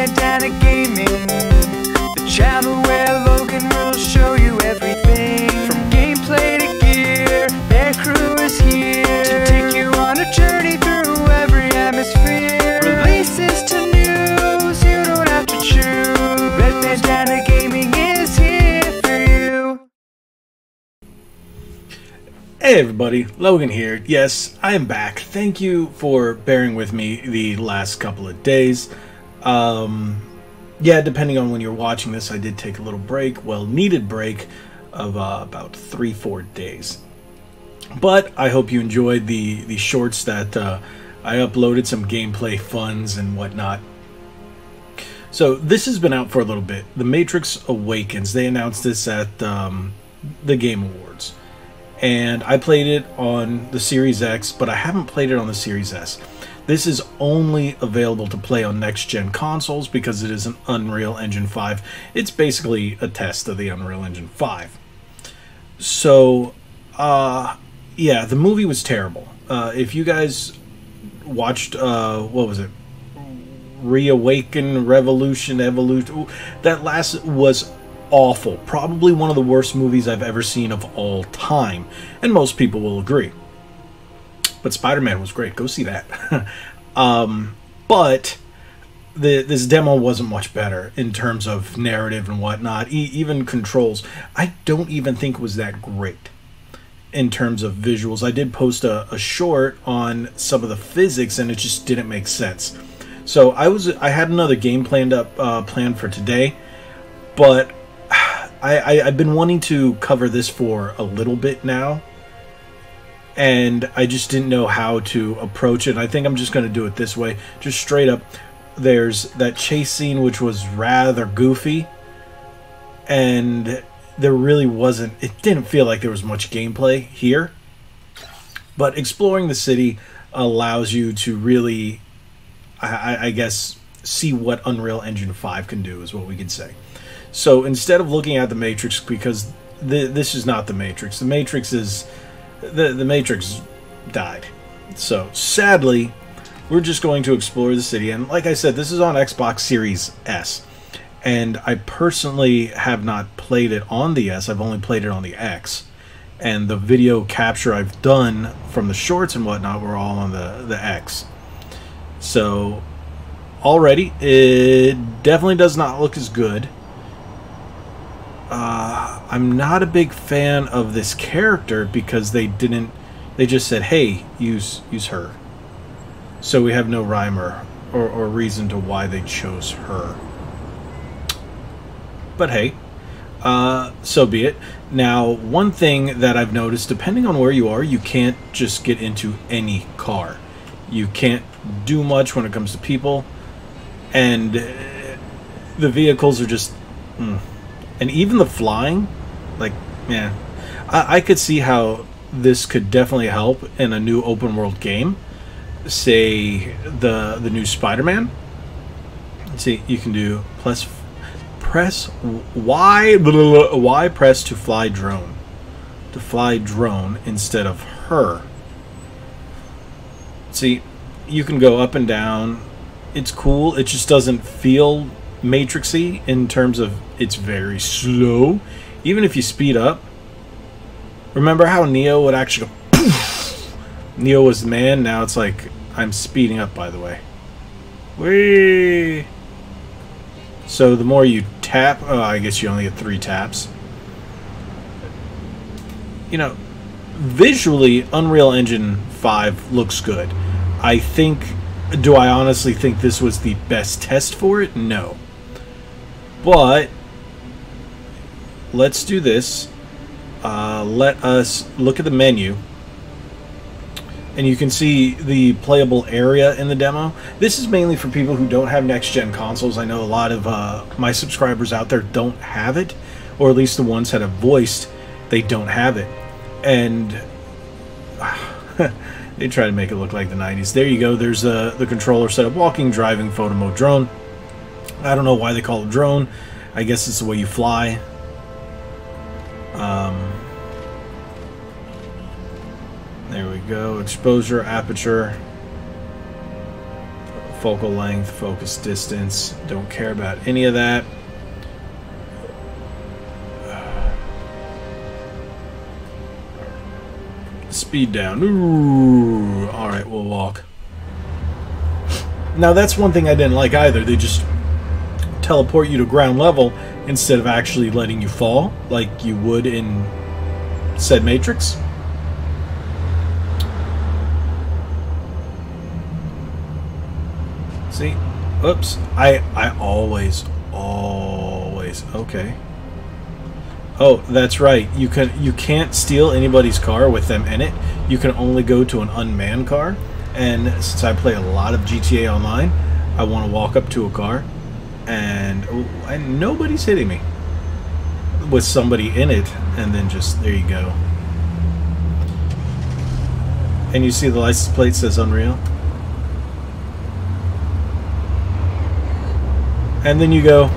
Bandana Gaming, the channel where Logan will show you everything. From gameplay to gear, their crew is here to take you on a journey through every atmosphere. Releases to news, you don't have to choose. Red Bandana Gaming is here for you. Hey everybody, Logan here. Yes, I am back. Thank you for bearing with me the last couple of days. Yeah, depending on when you're watching this, I did take a little break, well-needed break of about 3-4 days. But I hope you enjoyed the shorts that I uploaded, some gameplay funs and whatnot. So this has been out for a little bit. The Matrix Awakens. They announced this at the Game Awards. And I played it on the Series X, but I haven't played it on the Series S. This is only available to play on next-gen consoles because it is an Unreal Engine 5. It's basically a test of the Unreal Engine 5. So, yeah, the movie was terrible. If you guys watched, what was it? Reawaken, Revolution, Evolution. Ooh, that last was awful. Probably one of the worst movies I've ever seen of all time. And most people will agree. But Spider-Man was great. Go see that. But this demo wasn't much better in terms of narrative and whatnot. Even controls, I don't even think was that great in terms of visuals. I did post a short on some of the physics, and it just didn't make sense. So I had another game planned for today, but I've been wanting to cover this for a little bit now, and I just didn't know how to approach it. I think I'm just going to do it this way, just straight up. There's that chase scene which was rather goofy, and there really wasn't, it didn't feel like there was much gameplay here. But exploring the city allows you to really, I guess, see what Unreal Engine 5 can do, is what we could say. So instead of looking at the Matrix, because this is not the Matrix. The Matrix is the Matrix died. So sadly, we're just going to explore the city. And like I said, this is on Xbox Series S, and I personally have not played it on the S. I've only played it on the X, and the video capture I've done from the shorts and whatnot were all on the X. So already, it definitely does not look as good. I'm not a big fan of this character because they just said, hey, use her. So we have no rhyme or reason to why they chose her. But hey, so be it. Now, one thing that I've noticed, depending on where you are, you can't just get into any car. You can't do much when it comes to people. And the vehicles are just... And even the flying, like, yeah, I could see how this could definitely help in a new open world game. Say the new Spider-Man. Let's see, you can do press Y press to fly drone. To fly drone instead of her. See, you can go up and down. It's cool. It just doesn't feel Matrixy in terms of it's very slow. Even if you speed up, remember how Neo would actually go poof? Neo was the man. Now it's like I'm speeding up, by the way. Whee! So the more you tap, I guess you only get 3 taps. You know, visually Unreal Engine 5 looks good. I think, do I honestly think this was the best test for it? No. But let's do this. Let us look at the menu, and you can see the playable area in the demo. This is mainly for people who don't have next-gen consoles. I know a lot of my subscribers out there don't have it, or at least the ones that have voiced they don't have it. And they try to make it look like the 90s. There you go. There's the controller setup: walking, driving, photo mode, drone. I don't know why they call it drone. I guess it's the way you fly. There we go. Exposure, aperture, Focal length, focus distance. Don't care about any of that. Speed down. Ooh. Alright, we'll walk. Now that's one thing I didn't like either. They just teleport you to ground level instead of actually letting you fall like you would in said Matrix. See? Oops. I always okay. Oh, that's right. You can't steal anybody's car with them in it. You can only go to an unmanned car. And since I play a lot of GTA Online, I want to walk up to a car and nobody's hitting me with somebody in it, and then just there you go. And you see the license plate says Unreal. And then you go,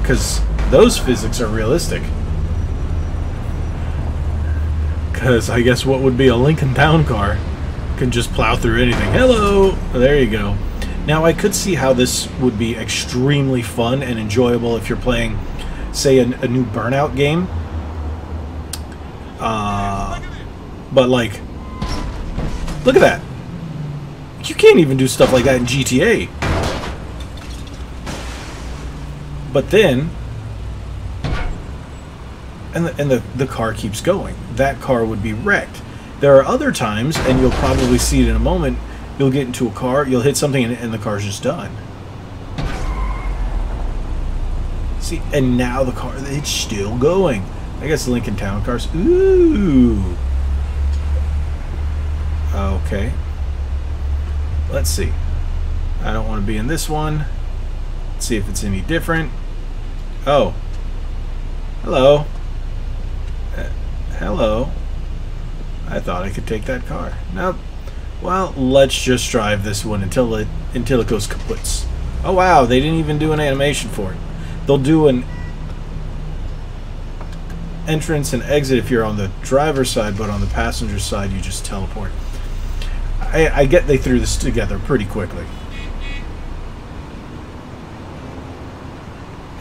because those physics are realistic. Because I guess what would be a Lincoln Town car can just plow through anything. Hello! There you go. Now I could see how this would be extremely fun and enjoyable if you're playing, say, a new Burnout game. But like, look at that. You can't even do stuff like that in GTA. But then, and the car keeps going. That car would be wrecked. There are other times, and you'll probably see it in a moment, you'll get into a car, you'll hit something, and the car's just done. See, and now the car, it's still going. I guess the Lincoln Town cars. Ooh. Okay. Let's see. I don't want to be in this one. Let's see if it's any different. Oh. Hello. Hello. I thought I could take that car. Nope. Well, let's just drive this one until it goes kaput. Oh wow, they didn't even do an animation for it. They'll do an entrance and exit if you're on the driver's side, but on the passenger side you just teleport. I get they threw this together pretty quickly.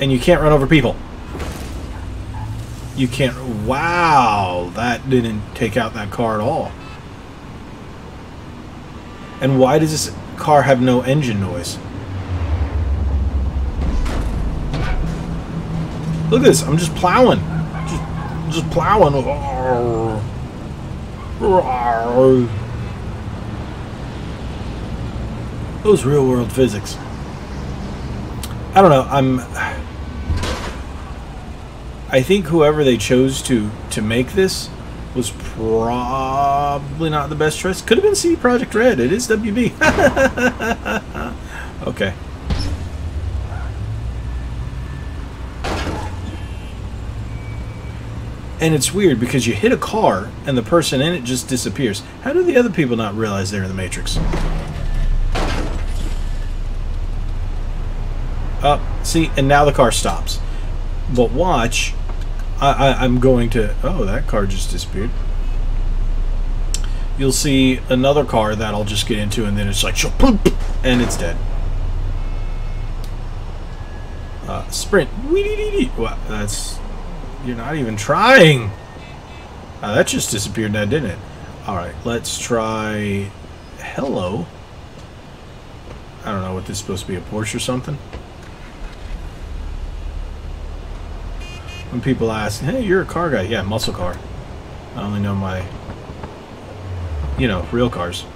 And you can't run over people. You can't. Wow, that didn't take out that car at all. And why does this car have no engine noise? Look at this. I'm just plowing. Just plowing. Those real world physics. I don't know. I think whoever they chose to make this was probably not the best choice. Could have been CD Projekt Red. It is WB. Okay. And it's weird because you hit a car and the person in it just disappears. How do the other people not realize they're in the Matrix? See, and now the car stops. But watch, I'm going to... Oh, that car just disappeared. You'll see another car that I'll just get into, and then it's like... And it's dead. Sprint. Well, that's... You're not even trying! That just disappeared now, didn't it? Alright, let's try... Hello. I don't know what this is supposed to be, a Porsche or something? When people ask, hey, you're a car guy. Yeah, muscle car. I only know my, real cars.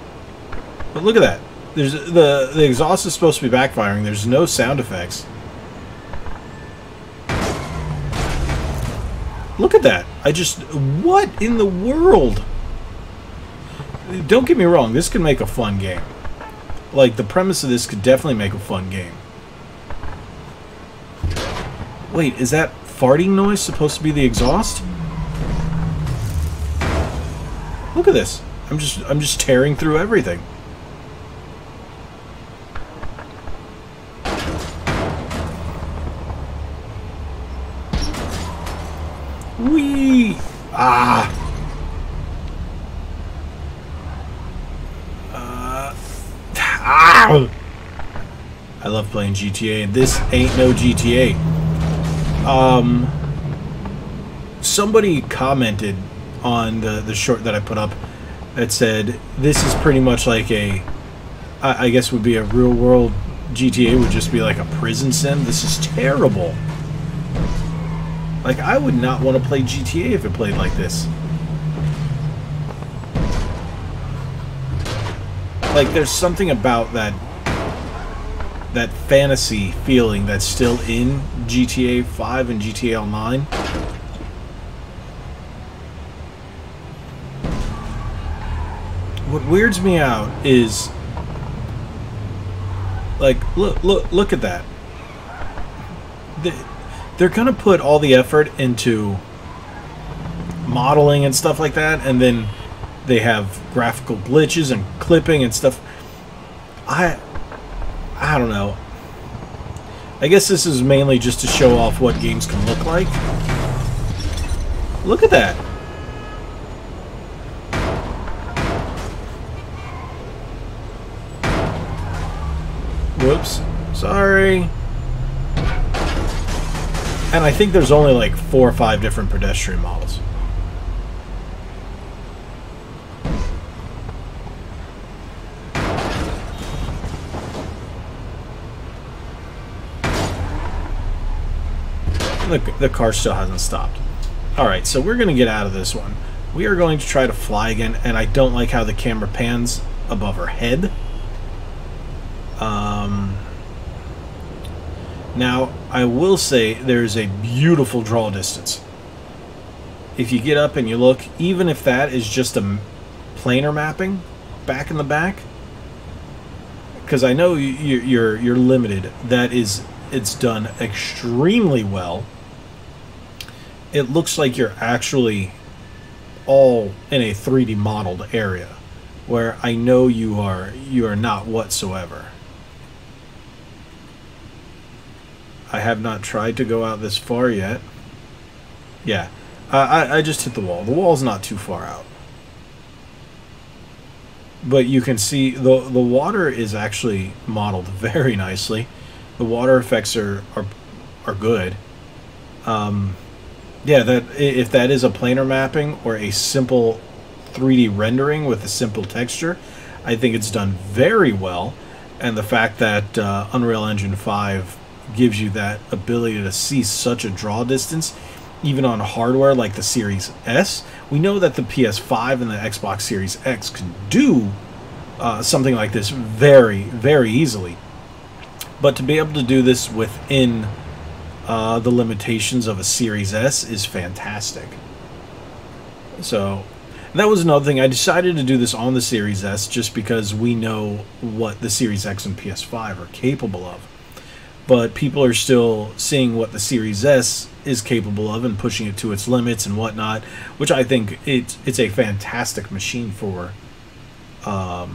But look at that. There's the exhaust is supposed to be backfiring. There's no sound effects. Look at that. What in the world? Don't get me wrong. This could make a fun game. Like, the premise of this could definitely make a fun game. Wait, is that farting noise supposed to be the exhaust? Look at this. I'm just tearing through everything. Whee! Ah! Ah! I love playing GTA, and this ain't no GTA. Somebody commented on the short that I put up that said this is pretty much like a, I guess would be a real world GTA, would just be like a prison sim. This is terrible. Like, I would not want to play GTA if it played like this. Like, there's something about that fantasy feeling that's still in GTA 5 and GTA Online. What weirds me out is, like, look at that. They're gonna put all the effort into modeling and stuff like that, and then they have graphical glitches and clipping and stuff. I don't know. I guess this is mainly just to show off what games can look like. Look at that. Whoops. Sorry. And I think there's only like 4 or 5 different pedestrian models. The car still hasn't stopped. Alright, so we're going to get out of this one. We are going to try to fly again, and I don't like how the camera pans above her head. Now, I will say there's a beautiful draw distance. If you get up and you look, even if that is just a planar mapping back in the back, because I know you're limited, it's done extremely well. It looks like you're actually all in a 3D modeled area, where I know you are not whatsoever. I have not tried to go out this far yet. Yeah, I just hit the wall. The wall's not too far out. But you can see the water is actually modeled very nicely. The water effects are good. Yeah, if that is a planar mapping or a simple 3D rendering with a simple texture, I think it's done very well. And the fact that Unreal Engine 5 gives you that ability to see such a draw distance, even on hardware like the Series S. We know that the PS5 and the Xbox Series X can do something like this very, very easily. But to be able to do this within the limitations of a Series S is fantastic. So that was another thing. I decided to do this on the Series S just because we know what the Series X and PS5 are capable of. But people are still seeing what the Series S is capable of and pushing it to its limits and whatnot, which I think it's a fantastic machine for the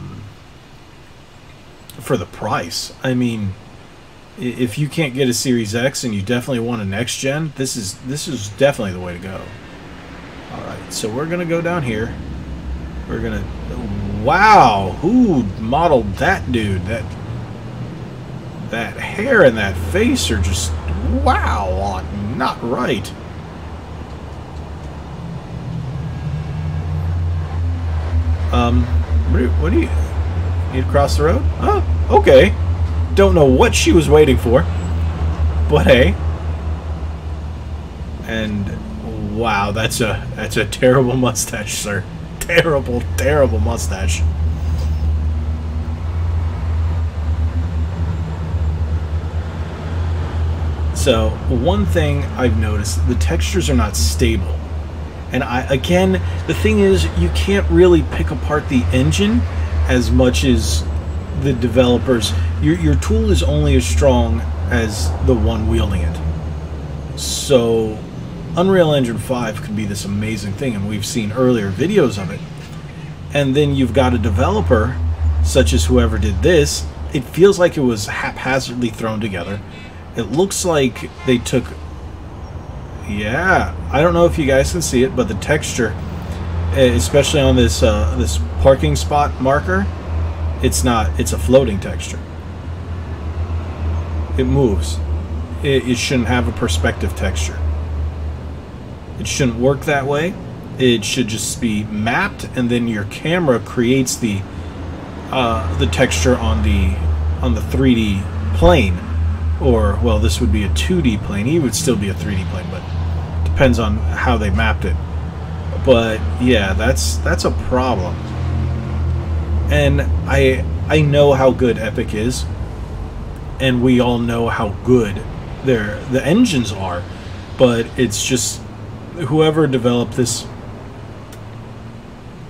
price. I mean, if you can't get a Series X and you definitely want a next gen, this is definitely the way to go. All right, so we're gonna go down here. We're gonna. Wow, who modeled that dude? That hair and that face are just, wow, not right. What do you need to cross the road? Oh, okay. Don't know what she was waiting for, but hey. And wow, that's a terrible mustache, sir. Terrible, terrible mustache. So, one thing I've noticed, the textures are not stable. And again, the thing is, you can't really pick apart the engine as much as the developers. Your tool is only as strong as the one wielding it. So, Unreal Engine 5 could be this amazing thing, and we've seen earlier videos of it. And then you've got a developer, such as whoever did this, it feels like it was haphazardly thrown together. It looks like they took, yeah, I don't know if you guys can see it, but the texture, especially on this this parking spot marker, it's a floating texture. It moves. It shouldn't have a perspective texture. It shouldn't work that way. It should just be mapped, and then your camera creates the texture on the 3D plane, or well, this would be a 2D plane. He would still be a 3D plane, but depends on how they mapped it. But yeah, that's a problem. And I know how good Epic is, and we all know how good the engines are, but it's just whoever developed this,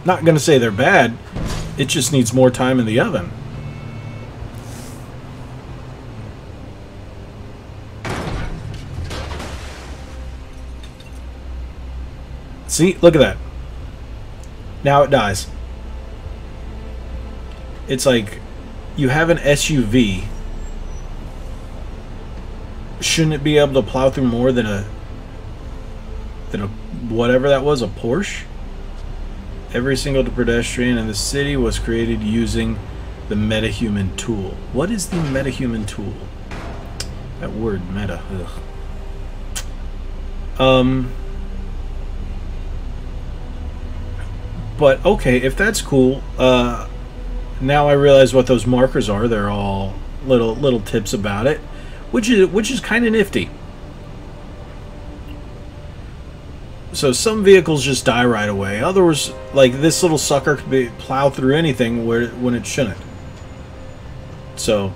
not gonna say they're bad, it just needs more time in the oven. See, look at that. Now it dies. It's like you have an SUV. Shouldn't it be able to plow through more than a whatever that was, a Porsche? Every single pedestrian in the city was created using the metahuman tool. What is the metahuman tool? That word, meta. Ugh. But okay, if that's cool, now I realize what those markers are. They're all little tips about it, which is kind of nifty. So some vehicles just die right away. Others, like this little sucker, could plow through anything when it shouldn't. So,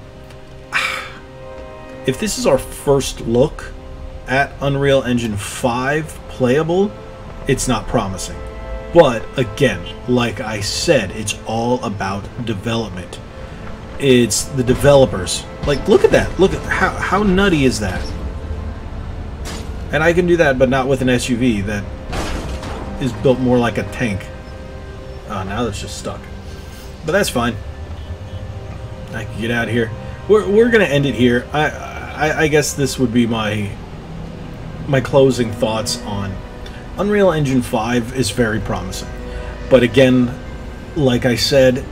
if this is our first look at Unreal Engine 5 playable, it's not promising. But again, like I said, it's all about development. It's the developers. Like, look at that. Look at how nutty is that? And I can do that, but not with an SUV that is built more like a tank. Oh, now that's just stuck. But that's fine. I can get out of here. We're gonna end it here. I guess this would be my closing thoughts on Unreal Engine 5 is very promising. But again, like I said,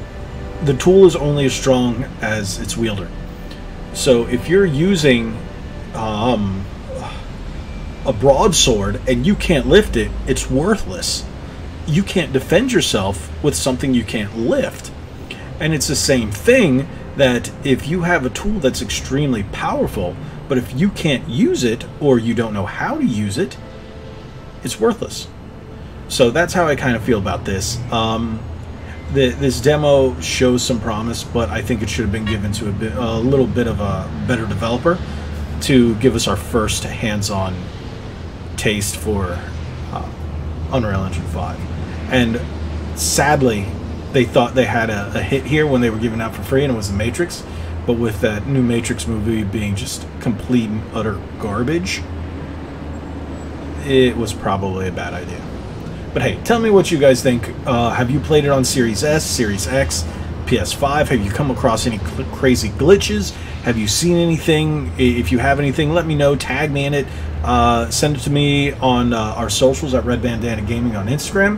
the tool is only as strong as its wielder. So if you're using a broadsword and you can't lift it, it's worthless. You can't defend yourself with something you can't lift. And it's the same thing that if you have a tool that's extremely powerful, but if you can't use it or you don't know how to use it, it's worthless. So that's how I kind of feel about this. This demo shows some promise, but I think it should have been given to a little bit of a better developer to give us our first hands-on taste for Unreal Engine 5. And sadly, they thought they had a hit here when they were giving out for free, and it was The Matrix. But with that new Matrix movie being just complete and utter garbage, it was probably a bad idea. But hey, tell me what you guys think. Have you played it on Series S, Series X, PS5? Have you come across any crazy glitches? Have you seen anything? If you have anything, let me know. Tag me in it. Send it to me on our socials at Red Bandana Gaming on Instagram.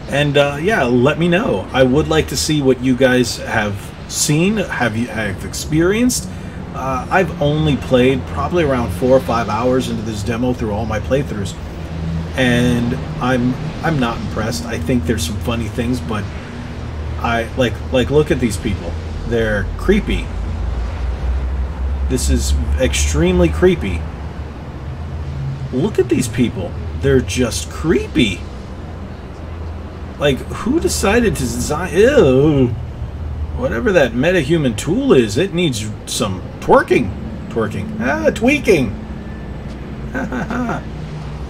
And yeah, let me know. I would like to see what you guys have seen, have experienced. I've only played probably around 4 or 5 hours into this demo through all my playthroughs, and I'm not impressed. I think there's some funny things, but I like look at these people. They're creepy. This is extremely creepy. Look at these people. They're just creepy. Like, who decided to design? Ew. Whatever that metahuman tool is, it needs some tweaking. Tweaking.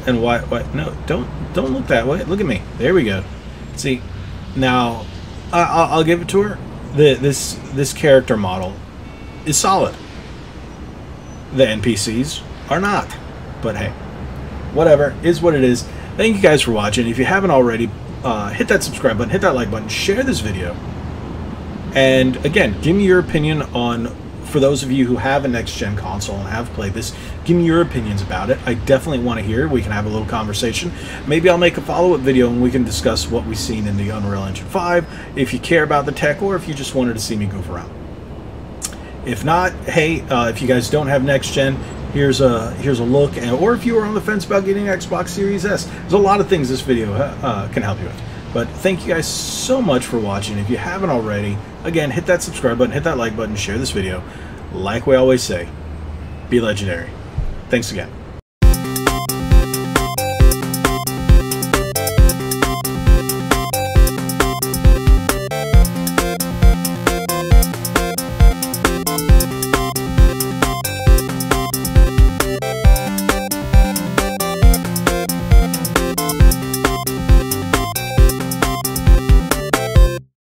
And why? No, don't look that way. Look at me. There we go. See, now I'll give it to her. This character model is solid. The NPCs are not. But hey, whatever is what it is. Thank you guys for watching. If you haven't already, hit that subscribe button, hit that like button, share this video. And again, give me your opinion on, for those of you who have a next-gen console and have played this, give me your opinions about it. I definitely want to hear it. We can have a little conversation. Maybe I'll make a follow-up video and we can discuss what we've seen in the Unreal Engine 5, if you care about the tech or if you just wanted to see me goof around. If not, hey, if you guys don't have next gen, here's a look, or if you are on the fence about getting Xbox Series S, there's a lot of things this video can help you with. But thank you guys so much for watching. If you haven't already, again, hit that subscribe button, hit that like button, share this video. Like we always say, be legendary. Thanks again.